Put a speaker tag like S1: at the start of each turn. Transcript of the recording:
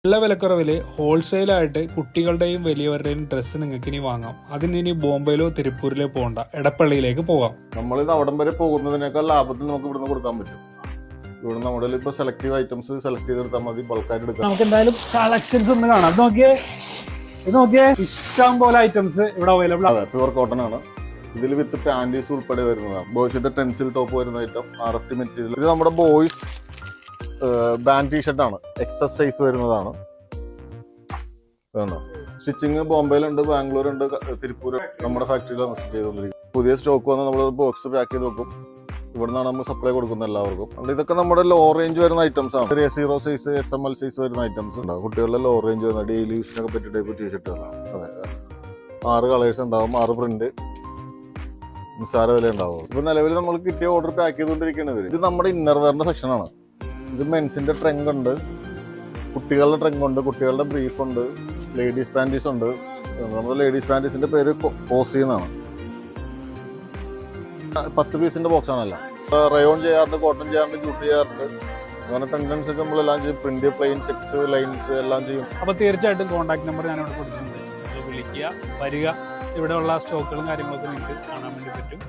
S1: നല്ല വിലക്കുറവിൽ ഹോൾസെയിലായിട്ട് കുട്ടികളുടെയും വലിയവരുടെയും ഡ്രസ്സ് നിങ്ങൾക്ക് ഇനി വാങ്ങാം. അതിനി ബോംബെയിലോ തിരുപ്പൂരിലോ പോകണ്ട, എടപ്പള്ളിയിലേക്ക് പോകാം.
S2: നമ്മളിത് അവിടം വരെ പോകുന്നതിനേക്കാൾ ലാഭത്തിൽ നമുക്ക് ഇവിടുന്ന് കൊടുക്കാൻ പറ്റും. ഇവിടെ നമ്മുടെ ഇപ്പൊ സെലക്റ്റീവ് ഐറ്റംസ് സെലക്ട് ചെയ്തെടുത്താൽ മതി, ബൾക്കായിട്ട് എടുക്കാം.
S1: നമുക്ക് എന്തായാലും കളക്ഷൻസ് ഒന്ന് കാണാം. ഇത് നോക്കിയേ ഇഷ്ടം പോലെ ഐറ്റംസ് ഇവിടെ അവൈലബിൾ ആണ്.
S2: പ്യുവർ കോട്ടൺ ആണ്. ഇതിൽ വിത്ത് പാൻറ്റീസ് ഉൾപ്പെടെ വരുന്നതാണ്. ബോയ്സിന്റെ ടെൻസിൽ ടോപ്പ് വരുന്ന ഐറ്റം, RFT മെറ്റീരിയൽ. ഇത് നമ്മുടെ ബോയ്സ് ബാൻഡ് ടീഷർട്ട് ആണ്, എക്സസ് സൈസ് വരുന്നതാണ്. സ്റ്റിച്ചിങ് ബോംബെയിലുണ്ട്, ബാംഗ്ലൂർ ഉണ്ട്, തിരുപ്പൂർ നമ്മുടെ ഫാക്ടറിയിലാണ് സ്റ്റിച്ച് ചെയ്തുകൊണ്ടിരിക്കുന്നത്. പുതിയ സ്റ്റോക്ക് വന്ന് നമ്മൾ ബോക്സ് പാക്ക് ചെയ്ത് വെക്കും. ഇവിടെ നിന്നാണ് നമ്മൾ സപ്ലൈ കൊടുക്കുന്നത് എല്ലാവർക്കും. ഇതൊക്കെ നമ്മുടെ ലോ റേഞ്ച് വരുന്ന ഐറ്റംസ് ആണ്. 0 സൈസ്, SML സൈസ് വരുന്ന ഐറ്റംസ് ഉണ്ടാവും. കുട്ടികളുടെ ലോ റേഞ്ച് വരുന്ന ഡെയിലി യൂസിനൊക്കെ പറ്റിയ ടൈപ്പ് ടീഷർട്ടുകളാണ്. അതെ, 6 കളേഴ്സ് ഉണ്ടാവും, 6 പ്രിന്റ്, നിസ്സാര വില ഉണ്ടാവും. ഇപ്പൊ നിലവിൽ നമ്മൾ കിട്ടിയ ഓർഡർ പാക്ക് ചെയ്തുകൊണ്ടിരിക്കുന്നത്. ഇത് നമ്മുടെ ഇന്നർ വെയറിന്റെ സെക്ഷനാണ്. ഇത് മെൻസിന്റെ ട്രെങ്ക് ഉണ്ട്, കുട്ടികളുടെ ട്രെങ്ക് ഉണ്ട്, കുട്ടികളുടെ ബ്രീഫ് ഉണ്ട്, ലേഡീസ് പാൻറ്റീസ് ഉണ്ട്. നമ്മുടെ ലേഡീസ് പാൻറ്റീസിന്റെ പേര് കോസി എന്നാണ്. 10 പീസിന്റെ ബോക്സ് ആണല്ലോ. റയോൺ ചെയ്യാറുണ്ട്, കോട്ടൺ ചെയ്യാറുണ്ട്, ജൂട്ട് ചെയ്യാറുണ്ട്. അങ്ങനെ ടെൻഡൻസ് ഒക്കെ നമ്മളെല്ലാം ചെയ്യും. പ്രിന്റ്, പ്ലെയിൻ, ചെക്സ്, ലൈൻസ് എല്ലാം ചെയ്യും.
S1: അപ്പൊ തീർച്ചയായിട്ടും കോൺടാക്ട് നമ്പർ ഞാൻ ഇവിടെ കൊടുക്കുന്നുണ്ട്. വിളിക്കുക, വരിക. ഇവിടെയുള്ള സ്റ്റോക്കുകളും കാര്യങ്ങളൊക്കെ നിങ്ങൾക്ക് കാണാൻ വേണ്ടി പറ്റും.